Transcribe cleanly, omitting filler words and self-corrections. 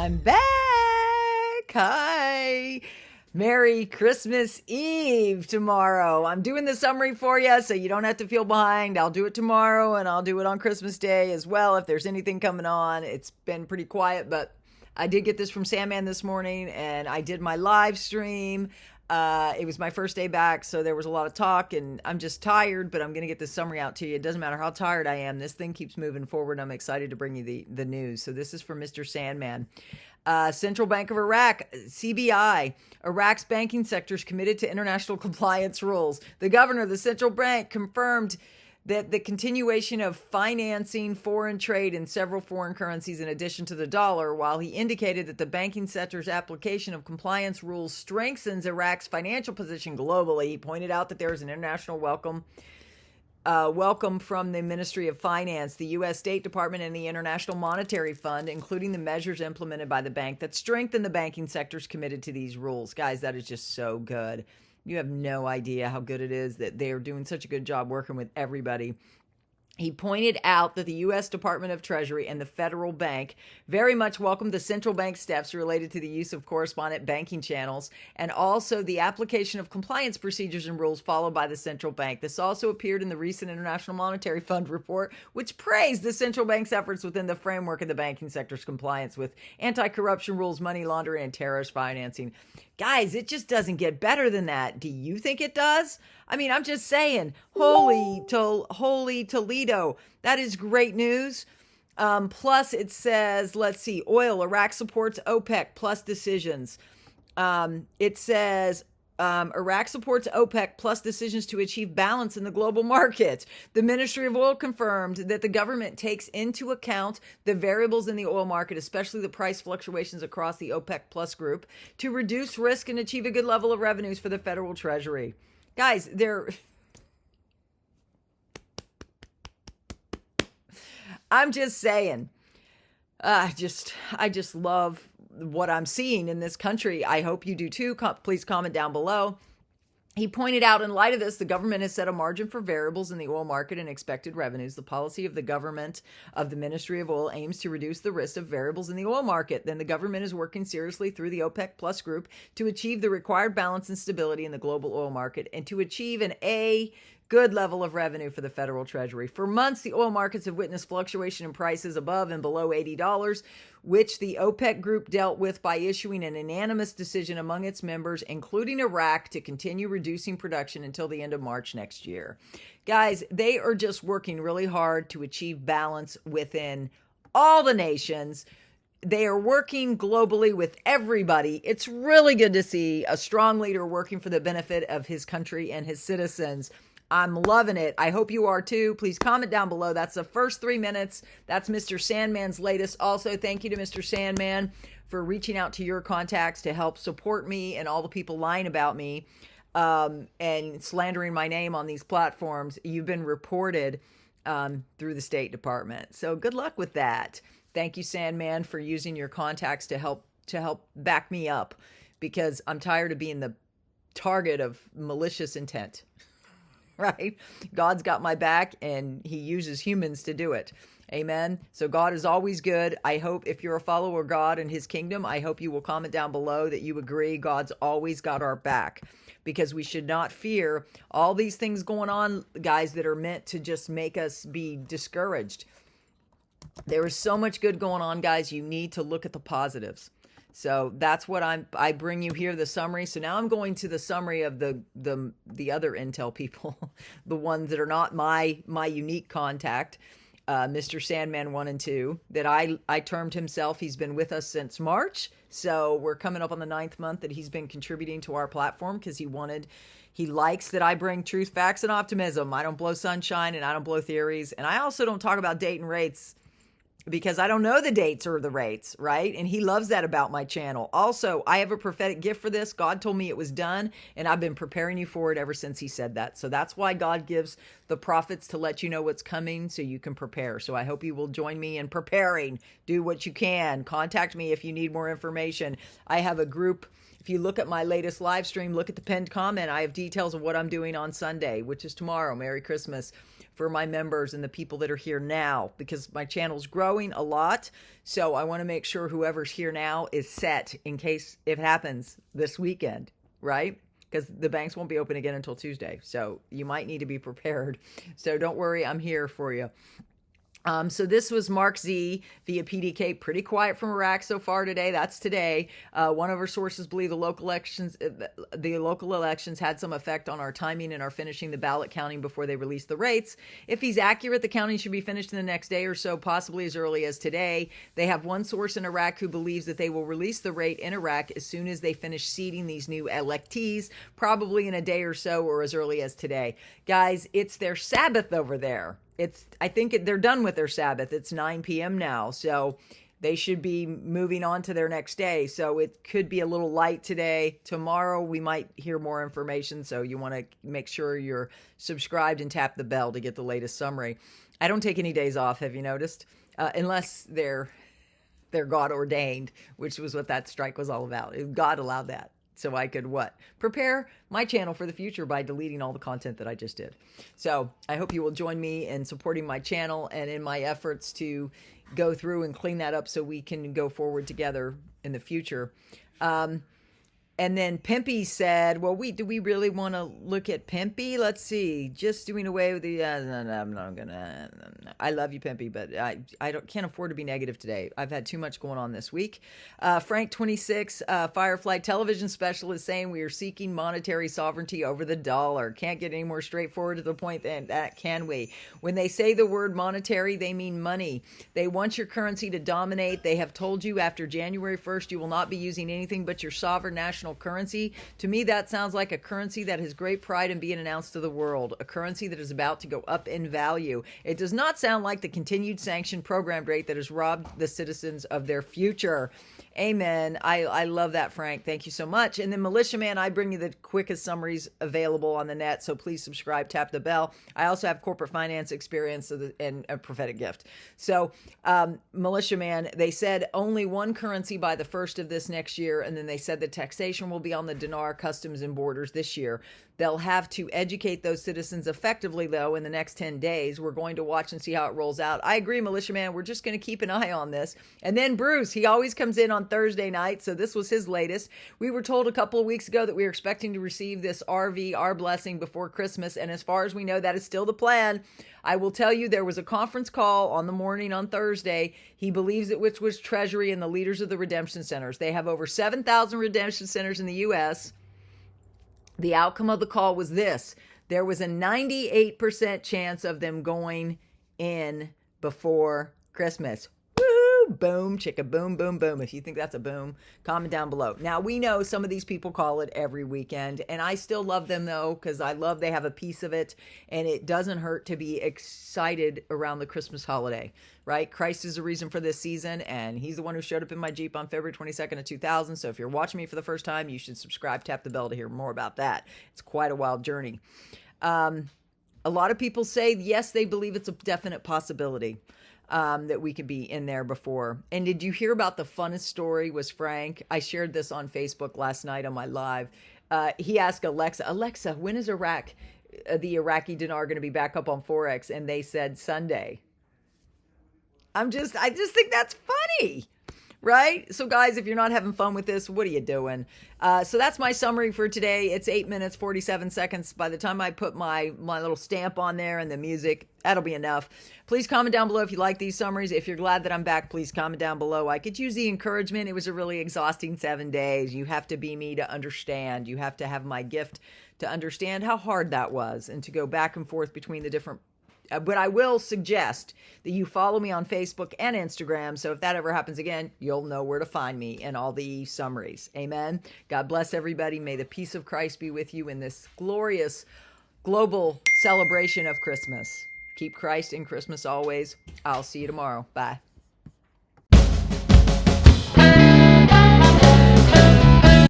I'm back. Hi. Merry Christmas Eve tomorrow. I'm doing the summary for you so you don't have to feel behind. I'll do it tomorrow and I'll do it on Christmas Day as well if there's anything coming on. It's been pretty quiet, but I did get this from Sandman this morning and I did my live stream. It was my first day back, so there was a lot of talk, and I'm just tired, but I'm going to get this summary out to you. It doesn't matter how tired I am. This thing keeps moving forward. I'm excited to bring you the news. So this is from Mr. Sandman. Central Bank of Iraq, CBI. Iraq's banking sector is committed to international compliance rules. The governor of the central bank confirmed that the continuation of financing foreign trade in several foreign currencies in addition to the dollar, while he indicated that the banking sector's application of compliance rules strengthens Iraq's financial position globally. He pointed out that there is an international welcome from the Ministry of Finance, the U.S. State Department, and the International Monetary Fund, including the measures implemented by the bank that strengthen the banking sectors committed to these rules. Guys, that is just so good. You have no idea how good it is that they are doing such a good job working with everybody. He pointed out that the U.S. Department of Treasury and the federal bank very much welcomed the central bank steps related to the use of correspondent banking channels and also the application of compliance procedures and rules followed by the central bank. This also appeared in the recent International Monetary Fund report, which praised the central bank's efforts within the framework of the banking sector's compliance with anti-corruption rules, money laundering, and terrorist financing. Guys, it just doesn't get better than that. Do you think it does? I mean, I'm just saying, holy Toledo. That is great news. Plus, it says, let's see, oil. Iraq supports OPEC plus decisions. It says, Iraq supports OPEC plus decisions to achieve balance in the global market. The Ministry of Oil confirmed that the government takes into account the variables in the oil market, especially the price fluctuations across the OPEC plus group, to reduce risk and achieve a good level of revenues for the federal treasury. Guys, I'm just saying, I just love what I'm seeing in this country. I hope you do too. Please comment down below. He pointed out, in light of this, the government has set a margin for variables in the oil market and expected revenues. The policy of the government of the Ministry of Oil aims to reduce the risk of variables in the oil market. Then the government is working seriously through the OPEC plus group to achieve the required balance and stability in the global oil market and to achieve an good level of revenue for the federal treasury. For months, the oil markets have witnessed fluctuation in prices above and below $80, which the OPEC group dealt with by issuing an unanimous decision among its members, including Iraq, to continue reducing production until the end of March next year. Guys, they are just working really hard to achieve balance within all the nations. They are working globally with everybody. It's really good to see a strong leader working for the benefit of his country and his citizens. I'm loving it. I hope you are too. Please comment down below. That's the first 3 minutes. That's Mr. Sandman's latest. Also, thank you to Mr. Sandman for reaching out to your contacts to help support me and all the people lying about me and slandering my name on these platforms. You've been reported through the State Department. So good luck with that. Thank you, Sandman, for using your contacts to help back me up, because I'm tired of being the target of malicious intent. Right? God's got my back and he uses humans to do it. Amen. So God is always good. I hope if you're a follower of God and his kingdom, I hope you will comment down below that you agree God's always got our back, because we should not fear all these things going on, guys, that are meant to just make us be discouraged. There is so much good going on, guys. You need to look at the positives. So that's what I bring you here, the summary. So now I'm going to the summary of the other intel people, the ones that are not my unique contact, Mr. Sandman 1 and 2, that I termed himself. He's been with us since March. So we're coming up on the 9th month that he's been contributing to our platform, because he likes that I bring truth, facts, and optimism. I don't blow sunshine and I don't blow theories. And I also don't talk about date and rates, because I don't know the dates or the rates, right? And he loves that about my channel. Also, I have a prophetic gift for this. God told me it was done, and I've been preparing you for it ever since he said that. So that's why God gives the prophets, to let you know what's coming so you can prepare. So I hope you will join me in preparing. Do what you can. Contact me if you need more information. I have a group. If you look at my latest live stream, look at the pinned comment. I have details of what I'm doing on Sunday, which is tomorrow. Merry Christmas. for my members and the people that are here now, because my channel's growing a lot. So I want to make sure whoever's here now is set in case it happens this weekend, right? Because the banks won't be open again until Tuesday. So you might need to be prepared. So don't worry, I'm here for you. So this was Mark Z via PDK. Pretty quiet from Iraq so far today. That's today. One of our sources believe the local elections had some effect on our timing and are finishing the ballot counting before they release the rates. If he's accurate, the counting should be finished in the next day or so, possibly as early as today. They have one source in Iraq who believes that they will release the rate in Iraq as soon as they finish seating these new electees, probably in a day or so or as early as today. Guys, it's their Sabbath over there. I think they're done with their Sabbath. It's 9 p.m. now, so they should be moving on to their next day. So it could be a little light today. Tomorrow we might hear more information, so you want to make sure you're subscribed and tap the bell to get the latest summary. I don't take any days off, have you noticed? Unless they're God ordained, which was what that strike was all about. God allowed that. So I could prepare my channel for the future by deleting all the content that I just did. So I hope you will join me in supporting my channel and in my efforts to go through and clean that up so we can go forward together in the future. And then Pimpy said, well, do we really want to look at Pimpy? Let's see. Just doing away with the, no, I'm not going to, I love you, Pimpy, but I can't afford to be negative today. I've had too much going on this week. Frank26, Firefly television specialist saying we are seeking monetary sovereignty over the dollar. Can't get any more straightforward to the point than that, can we? When they say the word monetary, they mean money. They want your currency to dominate. They have told you after January 1st, you will not be using anything but your sovereign national currency. To me, that sounds like a currency that has great pride in being announced to the world, a currency that is about to go up in value. It does not sound like the continued sanction program rate that has robbed the citizens of their future. Amen. I love that, Frank. Thank you so much. And then Militia Man, I bring you the quickest summaries available on the net, so please subscribe, tap the bell. I also have corporate finance experience and a prophetic gift. So Militia Man, they said only one currency by the first of this next year, and then they said the taxation will be on the Dinar, customs, and borders this year. They'll have to educate those citizens effectively, though, in the next 10 days. We're going to watch and see how it rolls out. I agree, Militia Man. We're just going to keep an eye on this. And then Bruce, he always comes in on Thursday night, so this was his latest. We were told a couple of weeks ago that we were expecting to receive this RV, our blessing, before Christmas, and as far as we know, that is still the plan. I will tell you, there was a conference call on the morning on Thursday. He believes it, which was Treasury and the leaders of the redemption centers. They have over 7,000 redemption centers in the U.S., The outcome of the call was this. There was a 98% chance of them going in before Christmas. Woo! Boom, chicka, boom, boom, boom. If you think that's a boom, comment down below. Now, we know some of these people call it every weekend, and I still love them, though, because I love they have a piece of it, and it doesn't hurt to be excited around the Christmas holiday, right? Christ is the reason for this season, and he's the one who showed up in my Jeep on February 22nd of 2000, so if you're watching me for the first time, you should subscribe, tap the bell to hear more about that. It's quite a wild journey. A lot of people say, yes, they believe it's a definite possibility that we could be in there before. And did you hear about the funnest story was Frank? I shared this on Facebook last night on my live. He asked Alexa, when is the Iraqi dinar going to be back up on Forex? And they said Sunday. I just think that's funny. Right? So guys, if you're not having fun with this, what are you doing? So that's my summary for today. It's 8 minutes, 47 seconds. By the time I put my little stamp on there and the music, that'll be enough. Please comment down below if you like these summaries. If you're glad that I'm back, please comment down below. I could use the encouragement. It was a really exhausting 7 days. You have to be me to understand. You have to have my gift to understand how hard that was and to go back and forth between the different. But I will suggest that you follow me on Facebook and Instagram. So if that ever happens again, you'll know where to find me in all the summaries. Amen. God bless everybody. May the peace of Christ be with you in this glorious global celebration of Christmas. Keep Christ in Christmas always. I'll see you tomorrow. Bye.